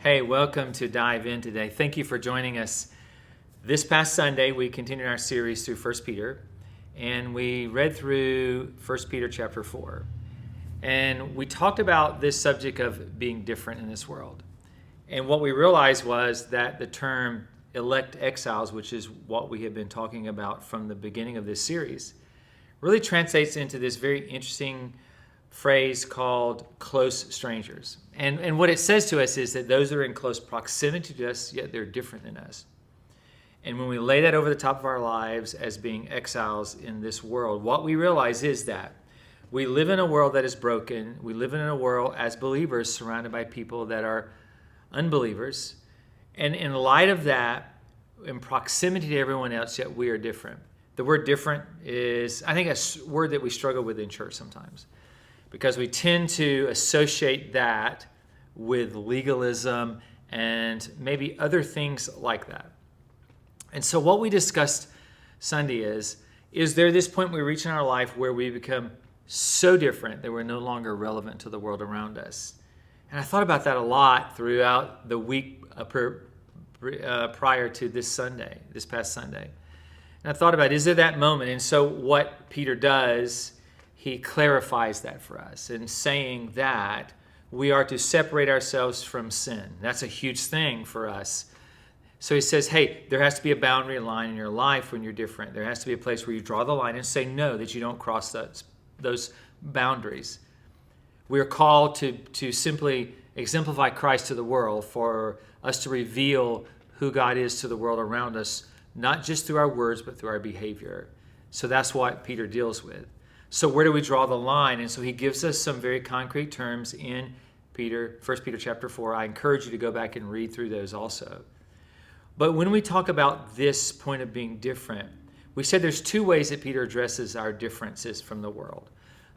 Hey, welcome to Dive In today. Thank you for joining us. This past Sunday, we continued our series through 1 Peter, and we read through 1 Peter chapter 4. And we talked about this subject of being different in this world. And what we realized was that the term elect exiles, which is what we have been talking about from the beginning of this series, really translates into this very interesting phrase called close strangers. And what it says to us is that those that are in close proximity to us, yet they're different than us. And when we lay that over the top of our lives as being exiles in this world, what we realize is that we live in a world that is broken. We live in a world as believers surrounded by people that are unbelievers. And in light of that, in proximity to everyone else, yet we are different. The word different is, I think, a word that we struggle with in church sometimes, because we tend to associate that with legalism and maybe other things like that. And so what we discussed Sunday is there this point we reach in our life where we become so different that we're no longer relevant to the world around us? And I thought about that a lot throughout the week prior to this past Sunday. And I thought about, is there that moment? And so what Peter does, he clarifies that for us in saying that we are to separate ourselves from sin. That's a huge thing for us. So he says, hey, there has to be a boundary line in your life when you're different. There has to be a place where you draw the line and say no, that you don't cross those boundaries. We are called to simply exemplify Christ to the world, for us to reveal who God is to the world around us, not just through our words, but through our behavior. So that's what Peter deals with. So where do we draw the line? And so he gives us some very concrete terms in 1 Peter chapter 4. I encourage you to go back and read through those also. But when we talk about this point of being different, we said there's two ways that Peter addresses our differences from the world.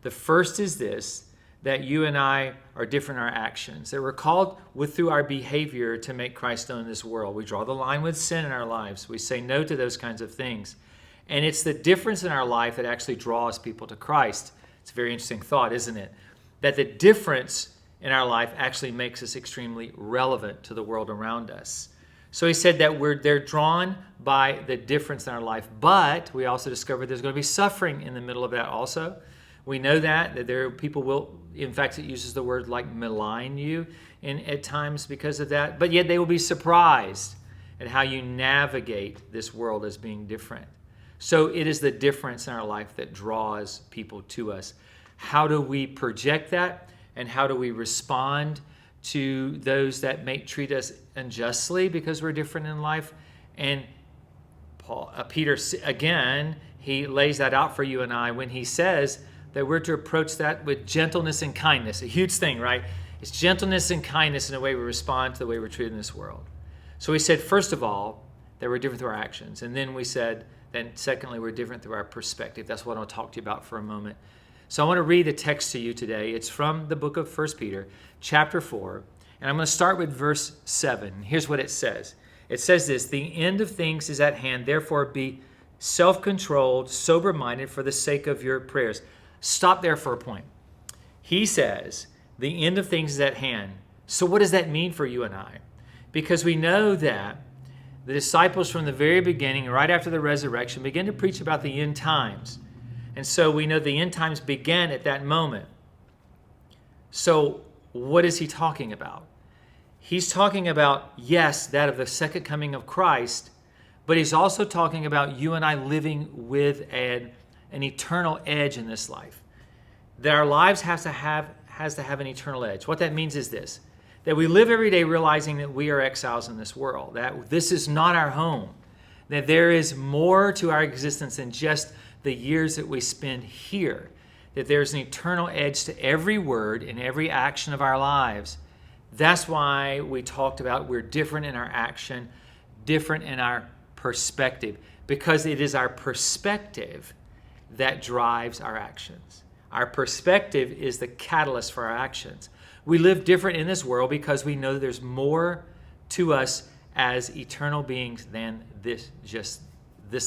The first is this, that you and I are different in our actions, that we're called through our behavior to make Christ known in this world. We draw the line with sin in our lives. We say no to those kinds of things. And it's the difference in our life that actually draws people to Christ. It's a very interesting thought, isn't it? That the difference in our life actually makes us extremely relevant to the world around us. So he said that they're drawn by the difference in our life, but we also discovered there's going to be suffering in the middle of that also. We know that there are people will, in fact, it uses the word like malign you at times because of that, but yet they will be surprised at how you navigate this world as being different. So it is the difference in our life that draws people to us. How do we project that? And how do we respond to those that may treat us unjustly because we're different in life? And Peter, again, he lays that out for you and I when he says that we're to approach that with gentleness and kindness. A huge thing, right? It's gentleness and kindness in the way we respond to the way we're treated in this world. So he said, first of all, that we're different through our actions. And then we said, then secondly, we're different through our perspective. That's what I'll talk to you about for a moment. So I want to read the text to you today. It's from the book of 1 Peter, chapter 4. And I'm going to start with verse 7. Here's what it says. It says this, the end of things is at hand. Therefore, be self-controlled, sober-minded for the sake of your prayers. Stop there for a point. He says, the end of things is at hand. So what does that mean for you and I? Because we know that the disciples from the very beginning, right after the resurrection, began to preach about the end times. And so we know the end times began at that moment. So what is he talking about? He's talking about, yes, that of the second coming of Christ, but he's also talking about you and I living with an eternal edge in this life. That our lives has to have an eternal edge. What that means is this, that we live every day realizing that we are exiles in this world, that this is not our home, that there is more to our existence than just the years that we spend here, that there's an eternal edge to every word and every action of our lives. That's why we talked about we're different in our action, different in our perspective, because it is our perspective that drives our actions. Our perspective is the catalyst for our actions. We live different in this world because we know that there's more to us as eternal beings than this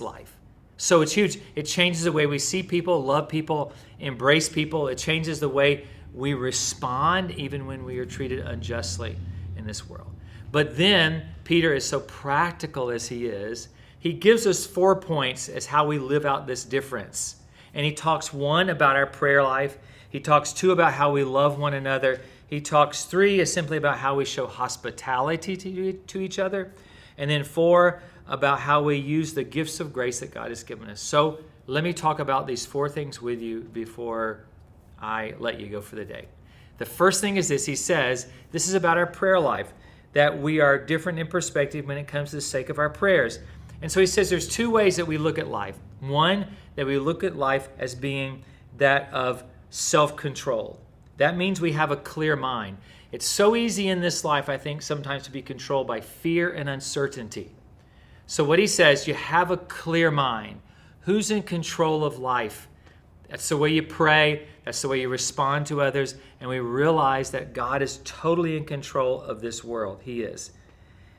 life. So it's huge. It changes the way we see people, love people, embrace people. It changes the way we respond even when we are treated unjustly in this world. But then Peter is so practical as he is, he gives us 4 points as how we live out this difference. And he talks 1 about our prayer life. He talks 2 about how we love one another. He talks 3 is simply about how we show hospitality to each other. And then 4 about how we use the gifts of grace that God has given us. So let me talk about these 4 things with you before I let you go for the day. The first thing is this. He says, this is about our prayer life, that we are different in perspective when it comes to the sake of our prayers. And so he says there's 2 ways that we look at life. 1, that we look at life as being that of self-control. That means we have a clear mind. It's so easy in this life, I think, sometimes to be controlled by fear and uncertainty. So what he says, you have a clear mind. Who's in control of life? That's the way you pray. That's the way you respond to others. And we realize that God is totally in control of this world. He is.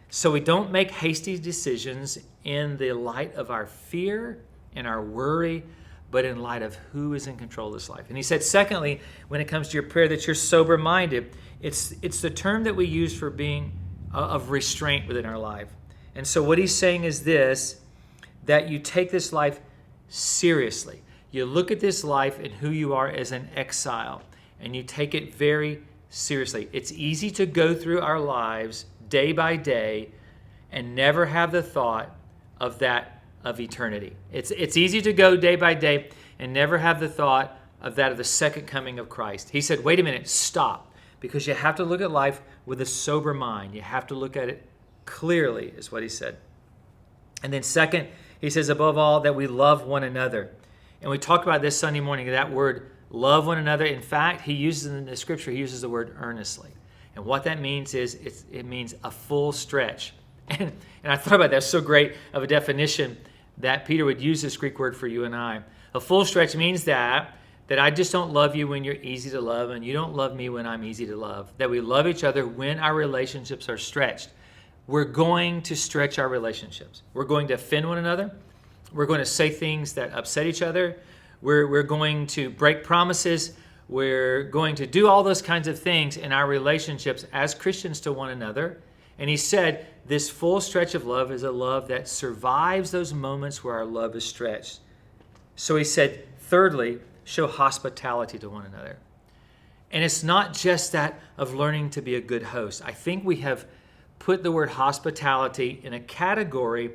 So we don't make hasty decisions in the light of our fear and our worry, but in light of who is in control of this life. And he said, secondly, when it comes to your prayer, that you're sober-minded. It's the term that we use for being of restraint within our life. And so what he's saying is this, that you take this life seriously. You look at this life and who you are as an exile, and you take it very seriously. It's easy to go through our lives day by day and never have the thought of eternity. It's easy to go day by day and never have the thought of the second coming of Christ. He said, wait a minute, stop, because you have to look at life with a sober mind. You have to look at it clearly, is what he said. And then second, he says, above all, that we love one another. And we talked about this Sunday morning, that word, love one another. In fact, he uses in the scripture, he uses the word earnestly. And what that means is it means a full stretch. And I thought about that. It's so great of a definition that Peter would use this Greek word for you and I. A full stretch means that I just don't love you when you're easy to love, and you don't love me when I'm easy to love. That we love each other when our relationships are stretched. We're going to stretch our relationships. We're going to offend one another. We're going to say things that upset each other. We're going to break promises. We're going to do all those kinds of things in our relationships as Christians to one another. And he said this full stretch of love is a love that survives those moments where our love is stretched. So he said, thirdly, show hospitality to one another. And it's not just that of learning to be a good host. I think we have put the word hospitality in a category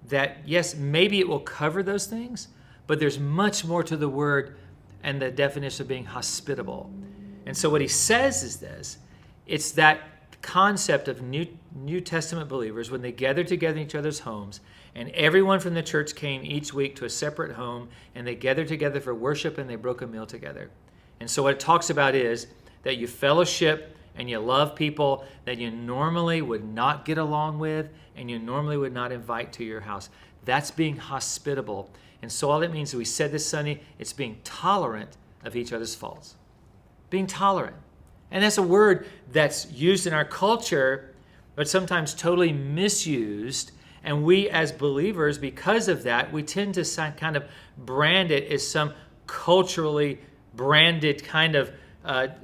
that, yes, maybe it will cover those things, but there's much more to the word and the definition of being hospitable. And so what he says is this, it's that concept of New Testament believers when they gathered together in each other's homes, and everyone from the church came each week to a separate home, and they gathered together for worship, and they broke a meal together. And so what it talks about is that you fellowship and you love people that you normally would not get along with and you normally would not invite to your house. That's being hospitable. And so all it means, we said this Sunday, it's being tolerant of each other's faults. Being tolerant. And that's a word that's used in our culture, but sometimes totally misused. And we as believers, because of that, we tend to kind of brand it as some culturally branded kind of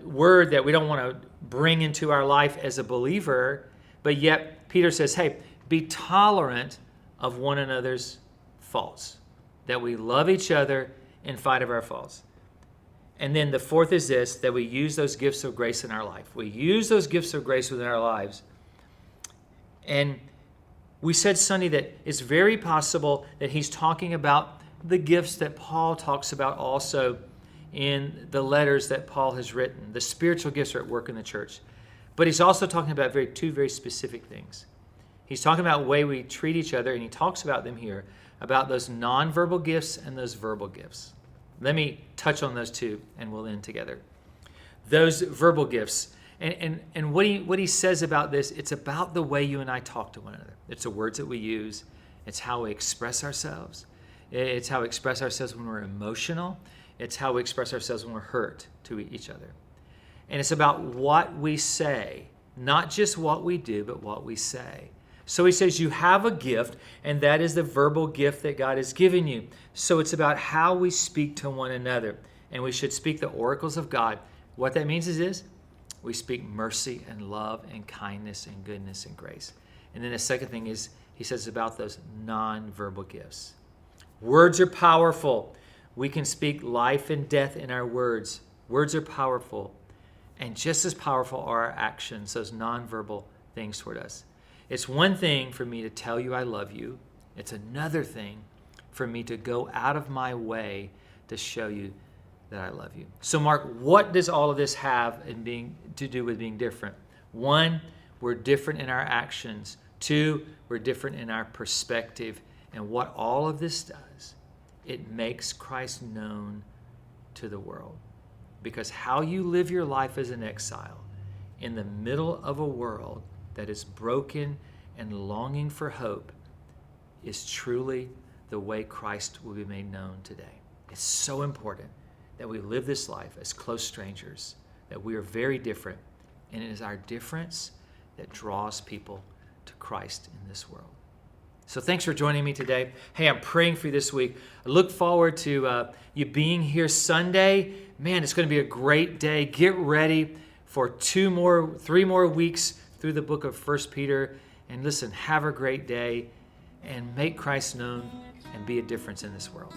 word that we don't want to bring into our life as a believer. But yet Peter says, hey, be tolerant of one another's faults, that we love each other in spite of our faults. And then the fourth is this, that we use those gifts of grace in our life. We use those gifts of grace within our lives. And we said Sunday that it's very possible that he's talking about the gifts that Paul talks about also in the letters that Paul has written. The spiritual gifts are at work in the church. But he's also talking about two very specific things. He's talking about the way we treat each other, and he talks about them here, about those nonverbal gifts and those verbal gifts. Let me touch on those two, and we'll end together. Those verbal gifts. And what he says about this, it's about the way you and I talk to one another. It's the words that we use. It's how we express ourselves. It's how we express ourselves when we're emotional. It's how we express ourselves when we're hurt to each other. And it's about what we say, not just what we do, but what we say. So he says you have a gift, and that is the verbal gift that God has given you. So it's about how we speak to one another. And we should speak the oracles of God. What that means is this. we speak mercy and love and kindness and goodness and grace. And then the second thing is, he says about those nonverbal gifts. Words are powerful. We can speak life and death in our words. Words are powerful. And just as powerful are our actions, those nonverbal things toward us. It's one thing for me to tell you I love you. It's another thing for me to go out of my way to show you that I love you. So Mark, what does all of this have to do with being different? One, we're different in our actions. Two, we're different in our perspective. And what all of this does, it makes Christ known to the world. Because how you live your life as an exile in the middle of a world that is broken and longing for hope is truly the way Christ will be made known today. It's so important that we live this life as close strangers, that we are very different, and it is our difference that draws people to Christ in this world. So thanks for joining me today. Hey, I'm praying for you this week. I look forward to you being here Sunday. Man, it's going to be a great day. Get ready for 3 more weeks through the book of 1 Peter. And listen, have a great day and make Christ known and be a difference in this world.